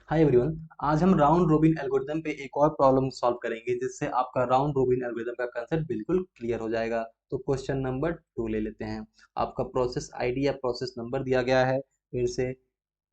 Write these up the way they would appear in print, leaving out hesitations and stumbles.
Hi everyone. आज हम round robin algorithm पे एक और प्रॉब्लम सॉल्व करेंगे जिससे आपका राउंड रोबिन एल्गोरिदम का कंसेप्ट बिल्कुल क्लियर हो जाएगा। तो क्वेश्चन नंबर 2 ले लेते हैं। आपका प्रोसेस आईडी या प्रोसेस नंबर दिया गया है, फिर से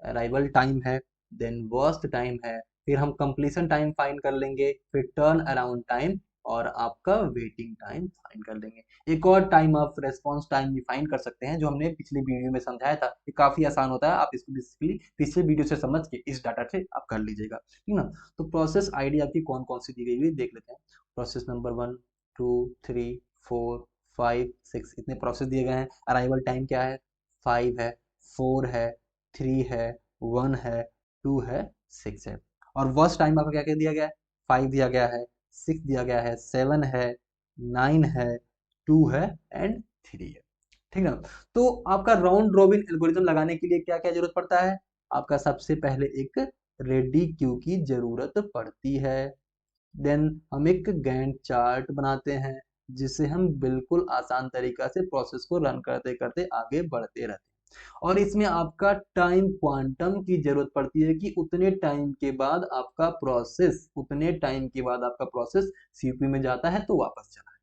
अराइवल टाइम है, देन वर्स्ट टाइम है, फिर हम कंप्लीशन टाइम फाइंड कर लेंगे, फिर टर्न अराउंड टाइम और आपका वेटिंग टाइम फाइंड कर लेंगे। एक और टाइम ऑफ रेस्पॉन्स टाइम भी फाइंड कर सकते हैं जो हमने पिछले वीडियो में समझाया था। ये काफी आसान होता है, आप इसको बेसिकली पिछले वीडियो से समझ के इस डाटा से आप कर लीजिएगा, ठीक ना। तो प्रोसेस आईडी आपकी कौन कौन सी दी गई हुई देख लेते हैं। प्रोसेस नंबर 1 2 3 4 5 6 इतने प्रोसेस दिए गए हैं। अराइवल टाइम क्या है? 5 है, 4 है, 3 है, 1 है, 2 है, 6 है। और वर्स्ट टाइम आपका क्या क्या दिया गया है? 5 दिया गया है, 6 दिया गया है, 7 है, 9 है, 2 है एंड 3 है, ठीक ना। तो आपका राउंड रॉबिन एल्गोरिथम लगाने के लिए क्या क्या जरूरत पड़ता है? आपका सबसे पहले एक रेडी क्यू की जरूरत पड़ती है। देन हम एक गैंट चार्ट बनाते हैं जिससे हम बिल्कुल आसान तरीका से प्रोसेस को रन करते करते आगे बढ़ते रहते हैं। और इसमें आपका टाइम क्वांटम की जरूरत पड़ती है कि उतने टाइम के बाद आपका प्रोसेस सीपीयू में जाता है तो वापस चला है,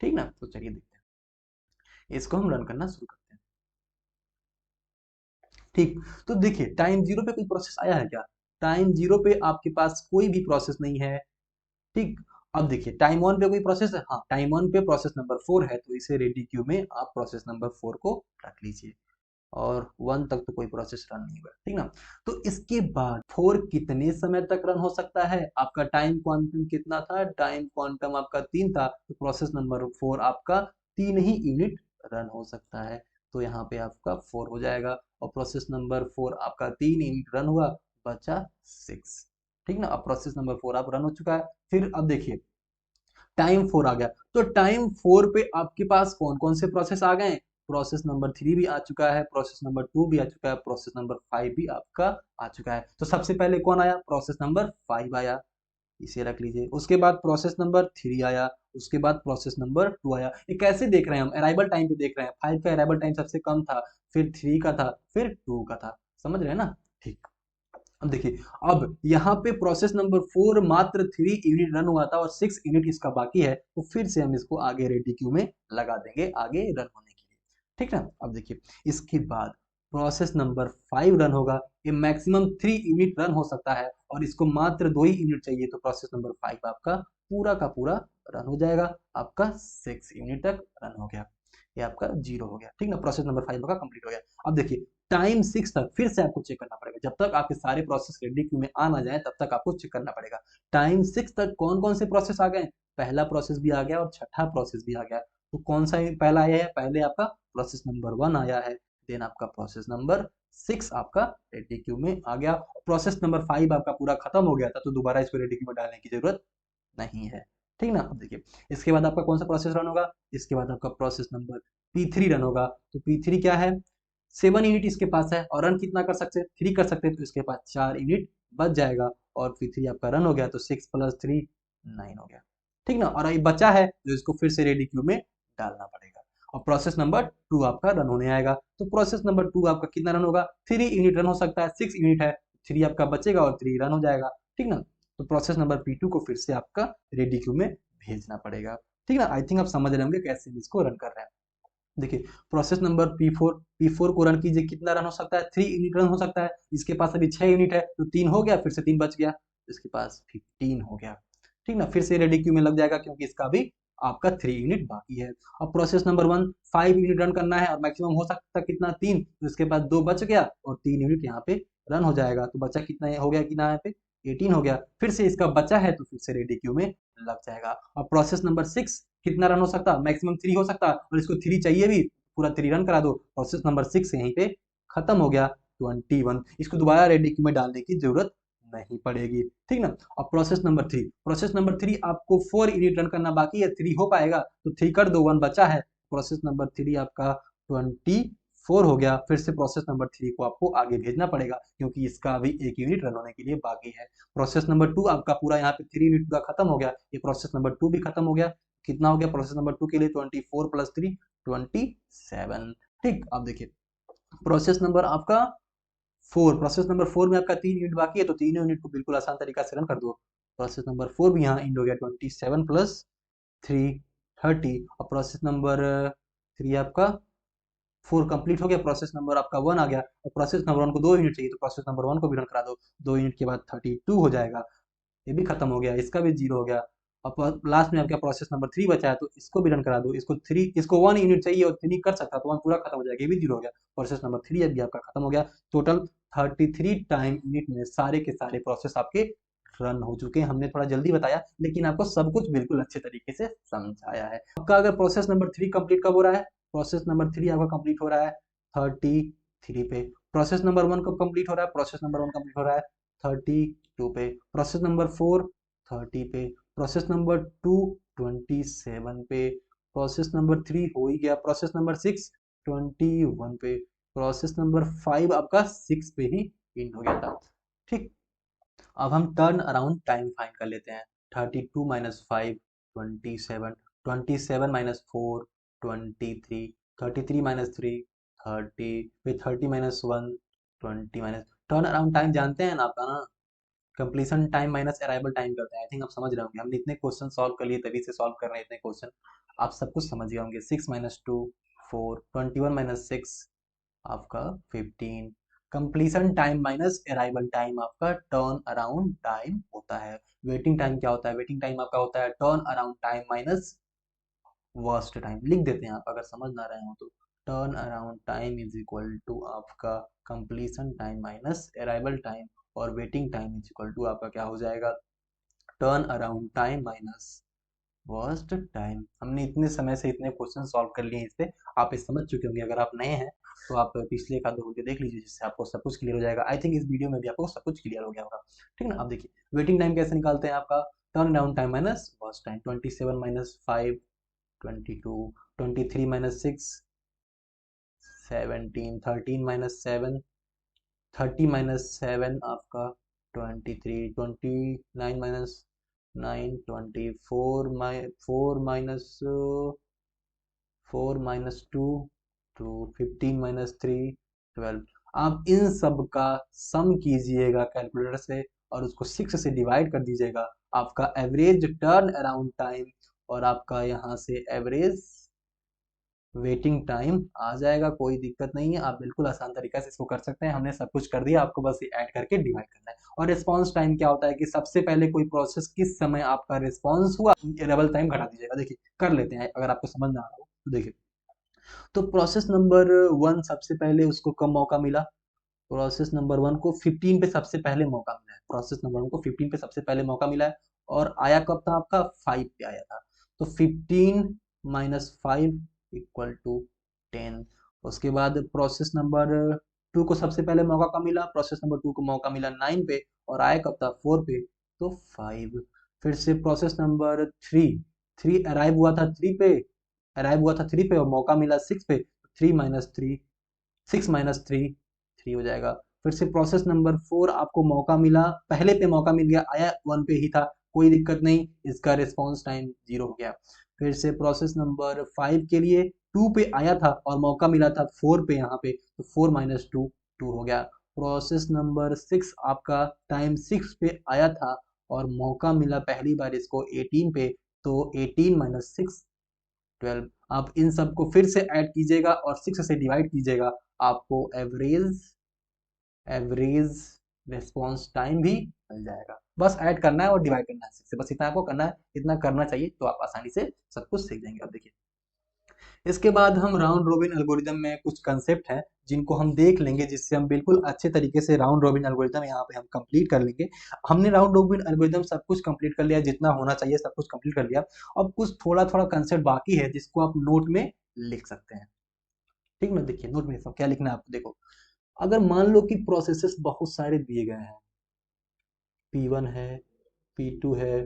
ठीक ना। तो चलिए देखते हैं, इसको हम रन करना शुरू करते हैं। ठीक, तो देखिए टाइम जीरो पे कोई प्रोसेस आया है क्या? टाइम जीरो पे आपके पास कोई भी प्रोसेस नहीं है, ठीक। अब देखिए टाइम वन पे कोई प्रोसेस है, हाँ टाइम वन पे प्रोसेस नंबर 4 है तो इसे रेडी क्यू में आप प्रोसेस नंबर 4 को रख लीजिए। और 1 तक तो कोई प्रोसेस रन नहीं हुआ, ठीक ना। तो इसके बाद 4 कितने समय तक रन हो सकता है? आपका टाइम क्वांटम कितना था? टाइम क्वांटम आपका 3 था, तो प्रोसेस नंबर 4 आपका 3 ही यूनिट रन हो सकता है। तो यहाँ पे आपका 4 हो जाएगा और प्रोसेस नंबर 4 आपका 3 यूनिट रन हुआ, बचा 6, ठीक ना। अब प्रोसेस नंबर 4 आप रन हो चुका है। फिर अब देखिए टाइम 4 आ गया, तो टाइम 4 पे आपके पास कौन कौन से प्रोसेस आ गए? प्रोसेस नंबर 3 भी आ चुका है, प्रोसेस नंबर 2 भी आ चुका है, प्रोसेस नंबर 5 भी आपका आ चुका है। तो सबसे पहले कौन आया? प्रोसेस नंबर 5 आया, इसे रख लीजिए। उसके बाद प्रोसेस नंबर 3 आया, उसके बाद प्रोसेस नंबर 2 आया। ये कैसे देख रहे हैं? हम अराइवल टाइम पे देख रहे हैं। 5 का अराइवल टाइम सबसे कम था, फिर 3 का था, फिर 2 का था, समझ रहे हैं ना। ठीक, अब देखिए, अब यहाँ पे प्रोसेस नंबर 4 मात्र 3 यूनिट रन हुआ था और 6 यूनिट इसका बाकी है, तो फिर से हम इसको आगे रेडी क्यू में लगा देंगे आगे रन होने के लिए, ठीक ना। अब देखिए इसके बाद प्रोसेस नंबर 5 रन होगा। ये मैक्सिमम 3 यूनिट रन हो सकता है और इसको मात्र 2 ही यूनिट चाहिए, तो प्रोसेस नंबर 5 आपका पूरा का पूरा रन हो जाएगा। आपका 6 यूनिट तक रन हो गया, ये आपका 0 हो गया, ठीक ना। प्रोसेस नंबर 5 आपका कंप्लीट हो गया। अब देखिए टाइम 6 तक फिर से आपको चेक करना पड़ेगा, जब तक आपके सारे प्रोसेस रेडी क्यू में आ ना जाए तब तक आपको चेक करना पड़ेगा। टाइम 6 तक कौन कौन से प्रोसेस आ गए? पहला प्रोसेस भी आ गया और छठा प्रोसेस भी आ गया। तो कौन सा पहला आया है? पहले आपका प्रोसेस नंबर 1 आया है, देन आपका प्रोसेस नंबर 6 आपका रेडी क्यू में आ गया। प्रोसेस नंबर 5 आपका पूरा खत्म हो गया था तो दोबारा इसको रेडी क्यू में डालने की जरूरत नहीं है, ठीक ना। अब देखिए इसके बाद आपका कौन सा प्रोसेस रन होगा? इसके बाद आपका प्रोसेस नंबर P3 रन होगा। तो P3 क्या है? 7 यूनिट इसके पास है और रन कितना कर सकते हैं? 3 कर सकते हैं, तो इसके पास 4 यूनिट बच जाएगा और P3 आपका रन हो गया, तो 6 + 3 9 हो गया, ठीक ना। और ये बचा है जो इसको फिर से रेडी क्यू में डालना पड़ेगा और प्रोसेस नंबर 2 आपका रन होने आएगा। तो प्रोसेस नंबर 2 आपका कितना रन होगा? 3 यूनिट रन हो सकता है, 6 यूनिट है, 3 आपका बचेगा और 3 रन हो जाएगा, ठीक ना। तो प्रोसेस नंबर P2 को फिर से आपका रेडी क्यू में भेजना पड़ेगा, ठीक ना। आई थिंक आप समझ रहे होंगे कैसे हम इसको रन कर रहे हैं। देखिए प्रोसेस नंबर P4 को रन कीजिए, कितना रन हो सकता है? 3 यूनिट रन हो सकता है, इसके पास अभी 6 यूनिट है तो 3 हो गया, फिर से 3 बच गया, इसके पास 15 हो गया, ठीक ना। फिर से रेडी क्यू में लग जाएगा क्योंकि इसका भी आपका 3 यूनिट बाकी है। अब प्रोसेस नंबर 1 5 यूनिट रन करना है और मैक्सिमम हो सकता है कितना? 3, तो इसके पास 2 बच गया और 3 यूनिट यहाँ पे रन हो जाएगा, तो बचा कितना हो गया? कितना यहाँ पे 18 हो गया। फिर से इसका बचा है तो फिर से रेडी क्यू में लग जाएगा। और प्रोसेस नंबर 6 कितना रन हो सकता है? मैक्सिमम 3 हो सकता है और इसको 3 चाहिए भी, पूरा 3 रन करा दो। प्रोसेस नंबर 6 यहीं पे खत्म हो गया, 21। इसको दोबारा रेडी क्यू में डालने की जरूरत नहीं पड़ेगी, ठीक ना। अब प्रोसेस नंबर 3 आपको 4 यूनिट रन करना बाकी है, 3 हो पाएगा तो 3 कर दो, 1 बचा है। प्रोसेस नंबर 3 आपका 24 हो गया। फिर से प्रोसेस नंबर 3 को आपको आगे भेजना पड़ेगा क्योंकि इसका अभी 1 यूनिट रन होने के लिए बाकी है। प्रोसेस नंबर 2 आपका पूरा यहाँ पे 3 यूनिट पूरा खत्म हो गया, ये प्रोसेस नंबर 2 भी खत्म हो गया। कितना हो गया प्रोसेस नंबर 2 के लिए? 24 + 3 27, ठीक। अब देखिए प्रोसेस नंबर आपका 4, प्रोसेस नंबर 4 में आपका 3 यूनिट बाकी है, तो तीनों यूनिट को बिल्कुल आसान तरीका से रन कर दो। प्रोसेस नंबर 4 भी यहाँ इंड हो गया, 27 प्लस 3 30, और प्रोसेस नंबर 3 आपका 4 कंप्लीट हो गया, प्रोसेस नंबर आपका 1 आ गया, और प्रोसेस नंबर 1 को 2 यूनिट चाहिए, तो प्रोसेस नंबर 1 को भी रन करा दो, 2 यूनिट के बाद 32 हो जाएगा, ये भी खत्म हो गया, इसका भी 0 हो गया। और लास्ट में आपका प्रोसेस नंबर 3 बचा है, तो इसको भी रन करा दो, इसको 1 यूनिट चाहिए और 3 कर सकता, तो 1 पूरा खत्म हो जाएगा, ये भी 0 हो गया, प्रोसेस नंबर 3 अभी आपका खत्म हो गया। टोटल 33 टाइम यूनिट में सारे के सारे प्रोसेस आपके रन हो चुके हैं। हमने थोड़ा जल्दी बताया, लेकिन आपको सब कुछ बिल्कुल अच्छे तरीके से समझाया है। आपका अगर प्रोसेस नंबर 3 कंप्लीट कब हो रहा है, प्रोसेस नंबर 3 आपका कंप्लीट हो रहा है 33 पे। प्रोसेस नंबर 1 कब कंप्लीट हो रहा है, प्रोसेस नंबर 1 कंप्लीट हो रहा है 32 पे। प्रोसेस नंबर 4 30 पे। प्रोसेस नंबर 2 27 पे। प्रोसेस नंबर 3 हो ही गया। प्रोसेस नंबर 6 21 पे। प्रोसेस नंबर 5 आपका 6 पे ही इन हो गया था। ठीक, अब हम टर्न अराउंड टाइम फाइंड कर लेते हैं। 32 माइनस 5 27, 27 माइनस 4 23, 33 माइनस 3 30, फिर 30 minus 1 20 minus, turn around time जानते हैं ना आपका ना, completion time minus arrival time करते हैं। आई थिंक आप समझ रहे होंगे, हमने इतने क्वेश्चन सॉल्व कर लिए, तभी से सॉल्व कर रहे हैं इतने क्वेश्चन, आप सब कुछ समझ गए होंगे। 6 माइनस 2 4, 21 माइनस 6 आपका 15, completion time minus arrival time आपका टर्न अराउंड टाइम होता है। वेटिंग टाइम क्या होता है, वेटिंग टाइम आपका होता है turn around time minus burst time. लिख देते हैं आप अगर समझ ना रहे हो तो, turn around time is equal to आपका completion time minus arrival time, और waiting time is equal to आपका क्या हो जाएगा, turn around time minus burst time. हमने इतने समय से इतने क्वेश्चन सॉल्व कर लिए हैं इस पे, आप ये समझ चुके होंगे। अगर आप नए हैं तो आप पिछले एक आध दो वीडियो देख लीजिए, जिससे आपको सब कुछ क्लियर हो जाएगा। आई थिंक इस वीडियो में भी आपको सब कुछ क्लियर हो गया होगा। ठीक है ना। अब देखिए वेटिंग टाइम कैसे निकालते हैं, आपका turn around time minus burst time. 27 minus 5 22, 23 minus 6 17, 13 minus 7 30 minus 7 आपका 23, 29 माइनस 9 24, 4 माइनस 2 टू 15 माइनस 3 12। आप इन सब का सम कीजिएगा कैलकुलेटर से, और उसको 6 से डिवाइड कर दीजिएगा, आपका एवरेज टर्न अराउंड टाइम और आपका यहाँ से एवरेज वेटिंग टाइम आ जाएगा। कोई दिक्कत नहीं है, आप बिल्कुल आसान तरीका से इसको कर सकते हैं। हमने सब कुछ कर दिया, आपको बस ये ऐड करके डिवाइड करना है। और रिस्पांस टाइम क्या होता है कि सबसे पहले कोई प्रोसेस किस समय आपका रिस्पांस हुआ, अराइवल टाइम घटा दीजिएगा। देखिए कर लेते हैं, अगर आपको समझ ना आ रहा हो तो देखिए। तो प्रोसेस नंबर 1 सबसे पहले उसको कब मौका मिला, प्रोसेस नंबर 1 को 15 पे सबसे पहले मौका मिला है। प्रोसेस नंबर 1 को 15 पे सबसे पहले मौका मिला है, और आया कब था आपका 5 पे आया था। तो 15 माइनस 5 इक्वल टू 10। उसके बाद प्रोसेस नंबर 2 को सबसे पहले मौका कब मिला, प्रोसेस नंबर 2 को मौका मिला 9 पे, और आया कब था 4 पे, तो 5। फिर से प्रोसेस नंबर 3 अराइव हुआ था 3 पे, और मौका मिला 6 पे, 3 माइनस 3 6 माइनस 3 3 हो जाएगा। फिर से प्रोसेस नंबर 4 आपको मौका मिला, पहले पे मौका मिल गया, आया 1 पे ही था, कोई दिक्कत नहीं, इसका रिस्पांस टाइम 0 हो गया। फिर से प्रोसेस नंबर 5 के लिए 2 पे आया था और मौका मिला था 4 पे, यहाँ पे तो 4 माइनस 2 2 हो गया। प्रोसेस नंबर 6 आपका टाइम 6 पे आया था और मौका मिला पहली बार इसको 18 पे, तो 18 माइनस 6 12। आप इन सबको फिर से ऐड कीजिएगा और 6 से डिवाइड कीजिएगा, आपको एवरेज एवरेज रिस्पॉन्स टाइम भी मिल जाएगा। बस ऐड करना है और डिवाइड करना है 6 से, बस इतना आपको करना है, इतना करना चाहिए, तो आप आसानी से सब कुछ सीख जाएंगे। अब देखिए इसके बाद हम राउंड रोबिन एल्गोरिदम में कुछ कंसेप्ट हैं जिनको हम देख लेंगे, जिससे हम बिल्कुल अच्छे तरीके से राउंड रोबिन एल्गोरिदम यहाँ पे हम कंप्लीट कर लेंगे। हमने राउंड रोबिन एल्गोरिदम सब कुछ कंप्लीट कर लिया, जितना होना चाहिए सब कुछ कंप्लीट कर लिया। अब कुछ थोड़ा थोड़ा कंसेप्ट बाकी है जिसको आप नोट में लिख सकते हैं। ठीक ना, देखिए नोट में सब क्या लिखना है आपको। देखो अगर मान लो कि प्रोसेसेस बहुत सारे दिए गए हैं, P1 है, P2 है,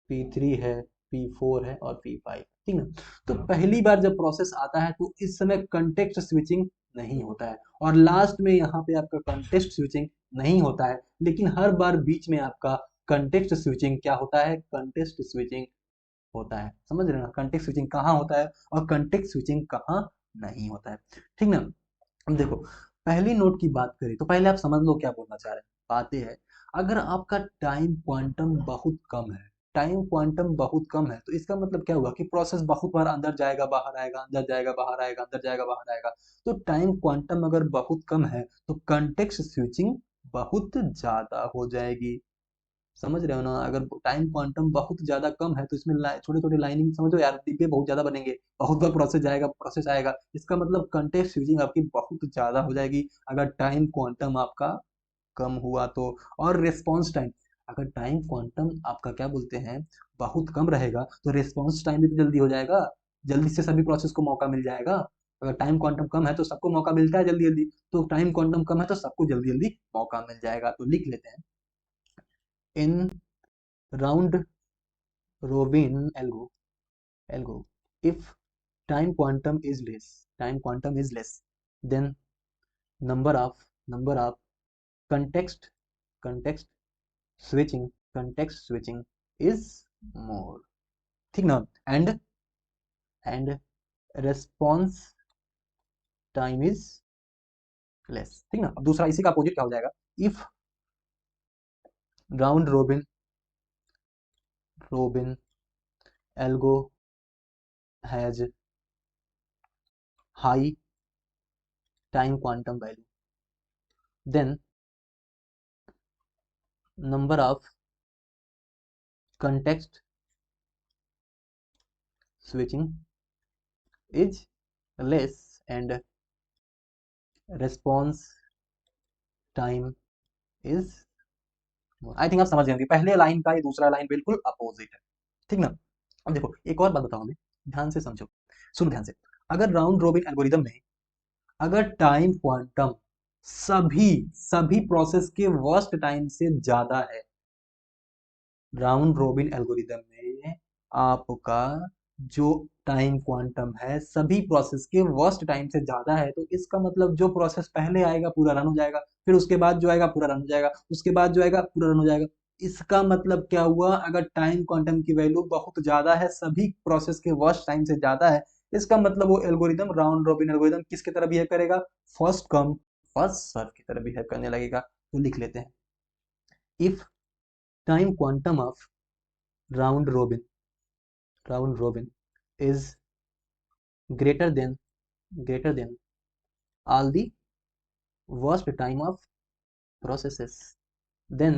P3 है, P4 है और P5, ठीक ना। तो पहली बार जब प्रोसेस आता है तो इस समय कंटेक्स्ट स्विचिंग नहीं होता है, और लास्ट में यहाँ पे आपका कंटेक्स्ट स्विचिंग नहीं होता है, लेकिन हर बार बीच में आपका कंटेक्स्ट स्विचिंग क्या होता है, कंटेक्स्ट स्विचिंग होता है। समझ रहे हैं ना, कंटेक्स्ट स्विचिंग कहाँ होता है और कंटेक्स्ट स्विचिंग कहाँ नहीं होता है। ठीक ना। अब देखो पहली नोट की बात करें तो पहले आप समझ लो क्या बोलना चाह रहे हैं। बात यह है, अगर आपका टाइम क्वांटम बहुत कम है, टाइम क्वांटम बहुत कम है, तो इसका मतलब क्या हुआ कि प्रोसेस बहुत बार अंदर जाएगा बाहर आएगा, अंदर जाएगा बाहर आएगा, अंदर जाएगा बाहर आएगा। तो टाइम क्वांटम अगर बहुत कम है तो कंटेक्स्ट स्विचिंग बहुत ज्यादा हो जाएगी। समझ रहे हो ना? अगर टाइम क्वांटम बहुत ज्यादा कम है तो इसमें छोटे छोटे लाइनिंग, समझो यार, डिब्बे बहुत ज्यादा बनेंगे, बहुत बार प्रोसेस जाएगा, प्रोसेस आएगा, इसका मतलब कंटेक्स्ट स्विचिंग आपकी बहुत ज्यादा हो जाएगी अगर टाइम क्वांटम आपका कम हुआ तो। और रिस्पॉन्स टाइम, अगर टाइम क्वांटम आपका क्या बोलते हैं बहुत कम रहेगा तो रिस्पॉन्स टाइम भी तो जल्दी हो जाएगा, जल्दी से सभी प्रोसेस को मौका मिल जाएगा। अगर टाइम क्वांटम कम है तो सबको मौका मिलता है जल्दी जल्दी, तो टाइम क्वांटम कम है तो सबको जल्दी जल्दी मौका मिल जाएगा। तो लिख लेते हैं, in round robin algo if time quantum is less then number of context context context switching is more, ठीक ना? And response time is less, ठीक ना? अब दूसरा इसी का अपोजिट क्या हो जाएगा, if round robin algo has high time quantum value then number of context switching is less and response time is more। I think आप समझ गए होंगे, पहले लाइन का ये दूसरा लाइन बिल्कुल अपोजिट है, ठीक ना? अब देखो एक और बात बताऊं मैं, ध्यान से समझो, सुनो ध्यान से। अगर राउंड रोबिन एल्गोरिदम में अगर टाइम क्वांटम सभी सभी प्रोसेस के वर्स्ट टाइम से ज्यादा है, राउंड रोबिन एल्गोरिदम में आपका जो टाइम क्वांटम है सभी प्रोसेस के वर्स्ट टाइम से ज्यादा है, तो इसका मतलब जो प्रोसेस पहले आएगा पूरा रन हो जाएगा, फिर उसके बाद जो आएगा पूरा रन हो जाएगा, उसके बाद जो आएगा पूरा रन हो जाएगा। इसका मतलब क्या हुआ, अगर टाइम क्वांटम की वैल्यू बहुत ज्यादा है, सभी प्रोसेस के वर्स्ट टाइम से ज्यादा है, इसका मतलब वो एल्गोरिदम राउंड रोबिन एल्गोरिदम किसकी तरह बिहेव करेगा, फर्स्ट कम फर्स्ट सर्व की तरह बिहेव करने लगेगा। तो लिख लेते हैं, if time quantum of round robin is greater than all the worst time of processes, then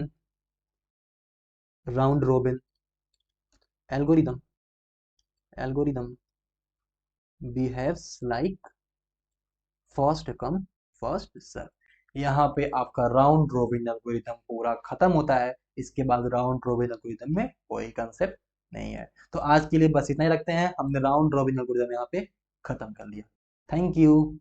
round robin algorithm behaves like first come first serve। यहाँ पे आपका राउंड रोबिन एल्गोरिथम पूरा खत्म होता है, इसके बाद राउंड रोबिन एल्गोरिथम में कोई कंसेप्ट नहीं है। तो आज के लिए बस इतना ही रखते हैं, हमने राउंड रोबिन एल्गोरिथम यहाँ पे खत्म कर लिया। Thank you.